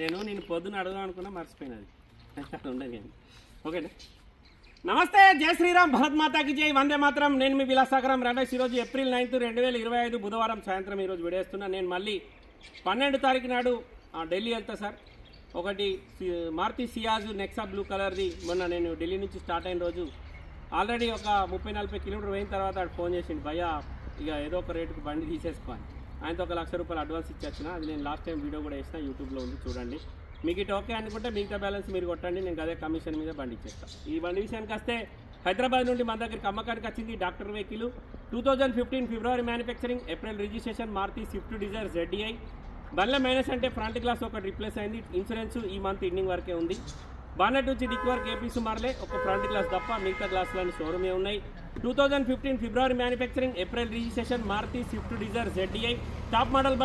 నేను పొద్దున అడగదాం అనుకున్నా మర్చిపోయినది ఉండదు కానీ ఓకేనా. నమస్తే, జై శ్రీరామ్, భరత్ మాతాకి జై, వందే మాత్రం. నేను మీ విలాసాగరం రమేష్. ఈరోజు ఏప్రిల్ 9, 2025 బుధవారం సాయంత్రం ఈరోజు విడేస్తున్నా. నేను మళ్ళీ 12 తారీఖు నాడు ఢిల్లీ వెళ్తా సార్. ఒకటి మారుతి సియాజ్ నెక్సా బ్లూ కలర్ది. మొన్న నేను ఢిల్లీ నుంచి స్టార్ట్ అయిన రోజు ఆల్రెడీ ఒక 30-40 కిలోమీటర్ పోయిన తర్వాత అటు ఫోన్ చేసిండు, భయ్యా ఇక ఏదో ఒక రేటుకు బండి తీసేసుకోవాలి. ఆయనతో ₹1,00,000 అడ్వాన్స్ ఇచ్చేసిన. అది నేను లాస్ట్ టైం వీడియో కూడా వేసిన, యూట్యూబ్లో ఉంది చూడండి. మీకు ఇటు ఓకే అనుకుంటే మిగతా బ్యాలెన్స్ మీరు కొట్టండి, నేను అదే కమిషన్ మీద బండి ఇచ్చేస్తాను. ఈ బండి విషయానికి వస్తే హైదరాబాద్ నుండి మన దగ్గరికి అమ్మకానికి వచ్చింది డాక్టర్ వెహికల్. 2015 ఫిబ్రవరి manufacturing, April registration, Maruti Swift Dzire ZDI. బండ్ల మైనస్ అంటే ఫ్రంట్ గ్లాస్ ఒకటి రిప్లేస్ అయింది. ఇన్సూరెన్స్ ఈ మంత్ ఎండింగ్ వరకే ఉంది. బానెట్ నుంచి డిక్ వరకు ఏపీసు మారలే, ఒక ఫ్రంట్ గ్లాస్ తప్ప మిగతా గ్లాసులన్నీ షోరూమే ఉన్నాయి. 2015 ఫిబ్రవరి manufacturing, April registration, Maruti Swift Dzire ZDI. Top model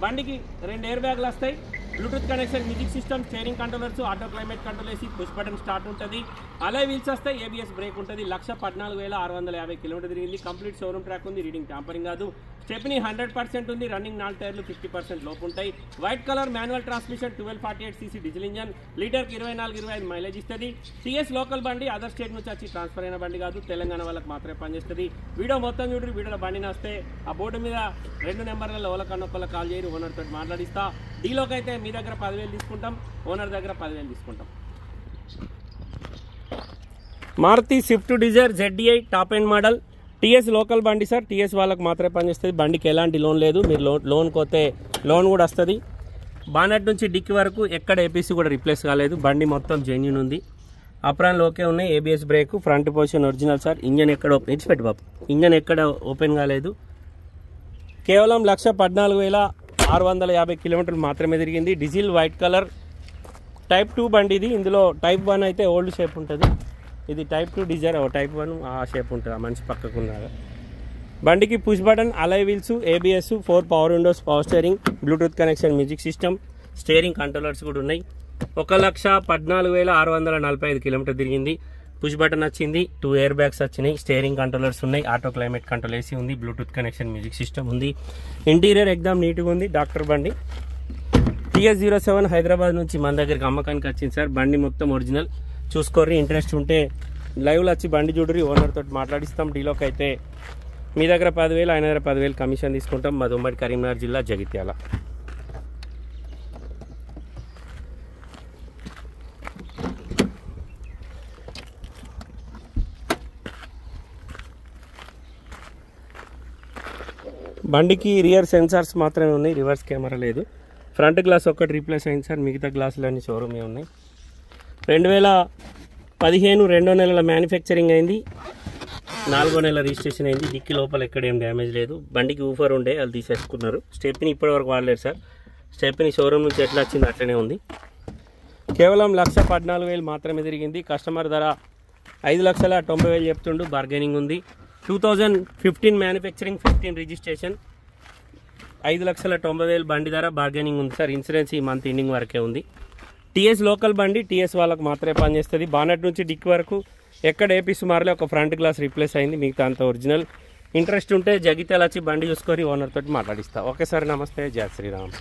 బండికి 2 ఎయిర్ బ్యాగ్లు వస్తాయి, bluetooth connection, music system, steering controllers, auto climate control వేసి పుష్ బటన్ స్టార్ట్ ఉంటుంది. అలై వీల్స్ వస్తాయి, ABS బ్రేక్ ఉంటుంది. 1,14,650 కిలోమీటర్ తిరిగింది. కంప్లీట్ షోరూమ్ ట్రాక్ ఉంది, రీడింగ్ ట్యాంపరింగ్ కాదు. స్టెప్నీ 100% ఉంది, రన్నింగ్ 4 టైర్లు 50% లోపు ఉంటాయి. White colour manual transmission, 1248cc diesel engine, లీటర్కి 24-25 మైలేజ్ ఇస్తుంది. TS లోకల్ బండి, అదర్ స్టేట్ నుంచి వచ్చి ట్రాన్స్ఫర్ అయిన బండి కాదు, తెలంగాణ వాళ్ళకి మాత్రమే పనిచేస్తుంది. వీడియో మొత్తం చూడండి. వీడియోలో బండిని వస్తే ఆ బోర్డు మీద 2 నెంబర్లలో ఎవరికన్నా కాల్ చేయరు, ఓనర్ తోటి మాట్లాడిస్తా. డీలోకి అయితే మీ దగ్గర 10,000 తీసుకుంటాం, ఓనర్ దగ్గర 10,000 తీసుకుంటాం. Maruti Swift Dzire ZDI top end model, TS local బండి సార్. TS వాళ్ళకి మాత్రమే పనిచేస్తుంది. బండికి ఎలాంటి లోన్ లేదు, మీరు లోన్కి పోతే లోన్ కూడా వస్తుంది. బానెట్ నుంచి డిక్కి వరకు ఎక్కడ APC కూడా రిప్లేస్ కాలేదు. బండి మొత్తం జెన్యూన్ ఉంది. అప్రాన్లు ఓకే ఉన్నాయి, ABS break, front position original sir. Engine ఎక్కడ ఇచ్చిపెట్టి బాబు, ఇంజన్ ఎక్కడ ఓపెన్ కాలేదు. కేవలం 1,14,650 కిలోమీటర్లు మాత్రమే తిరిగింది. డీజిల్ వైట్ కలర్, టైప్ 2 బండి ఇది. ఇందులో టైప్ 1 అయితే ఓల్డ్ షేప్ ఉంటుంది, ఇది టైప్ 2 డిజైర్. టైప్ 1 ఆ షేప్ ఉంటుంది, ఆ మనిషి పక్కకు ఉన్నాగా. బండికి పుష్ బటన్, అలై wheels, ABS, 4 power Windows, power steering, Bluetooth connection, music system, steering controllers కూడా ఉన్నాయి. 1,14,645 కిలోమీటర్ తిరిగింది. పుష్ బటన్ వచ్చింది, 2 ఎయిర్ బ్యాగ్స్ వచ్చినాయి, స్టీరింగ్ కంట్రోలర్స్ ఉన్నాయి, ఆటో క్లైమేట్ కంట్రోల్ AC ఉంది, బ్లూటూత్ కనెక్షన్, మ్యూజిక్ సిస్టమ్ ఉంది. ఇంటీరియర్ ఎగ్జామ్ నీట్గా ఉంది. డాక్టర్ బండి TS07 హైదరాబాద్ నుంచి మన దగ్గరికి అమ్మకానికి వచ్చింది సార్. బండి మొత్తం ఒరిజినల్. చూసుకోర్రి, ఇంట్రెస్ట్ ఉంటే లైవ్లో వచ్చి బండి చూడరి, ఓనర్ తోటి మాట్లాడిస్తాం. డీలోకి అయితే మీ దగ్గర 10,000, ఆయన దగ్గర 10,000 కమిషన్ తీసుకుంటాం. మాది ఉమ్మడి కరీంనగర్ జిల్లా, జగిత్యాల. బండికి రియర్ సెన్సార్స్ మాత్రమే ఉన్నాయి, రివర్స్ కెమెరా లేదు. ఫ్రంట్ గ్లాస్ ఒక్కటి రీప్లేస్ అయింది సార్, మిగతా గ్లాసులు అన్నీ షోరూమే ఉన్నాయి. 2015 2వ నెలల మ్యానుఫ్యాక్చరింగ్ అయింది, 4వ నెల రిజిస్ట్రేషన్ అయింది. డిక్కి లోపల ఎక్కడేం డ్యామేజ్ లేదు. బండికి ఊఫర్ ఉండే, వాళ్ళు తీసేసుకున్నారు. స్టెప్ని ఇప్పటివరకు వాడలేదు సార్. స్టెప్ని షోరూమ్ నుంచి ఎట్లా వచ్చింది అట్లనే ఉంది. కేవలం 1,14,000 మాత్రమే తిరిగింది. కస్టమర్ ధర 5,90,000 చెప్తుండు, బార్గెనింగ్ ఉంది. 2015 మ్యానుఫ్యాక్చరింగ్, 15 రిజిస్ట్రేషన్, 5,90,000 బండి ధర, బార్గెనింగ్ ఉంది సార్. ఇన్సూరెన్స్ ఈ మంత్ ఎండింగ్ వరకే ఉంది. TS లోకల్ బండి, TS వాళ్ళకి మాత్రమే పనిచేస్తుంది. బానెట్ నుంచి డిక్ వరకు ఎక్కడ APC మారలే, ఒక ఫ్రంట్ గ్లాస్ రీప్లేస్ అయింది, మిగతా అంత ఒరిజినల్. ఇంట్రెస్ట్ ఉంటే జగిత్యాల వచ్చి బండి చూసుకొని ఓనర్ తోటి మాట్లాడిస్తా. ఓకే సార్, నమస్తే, జై శ్రీరామ్.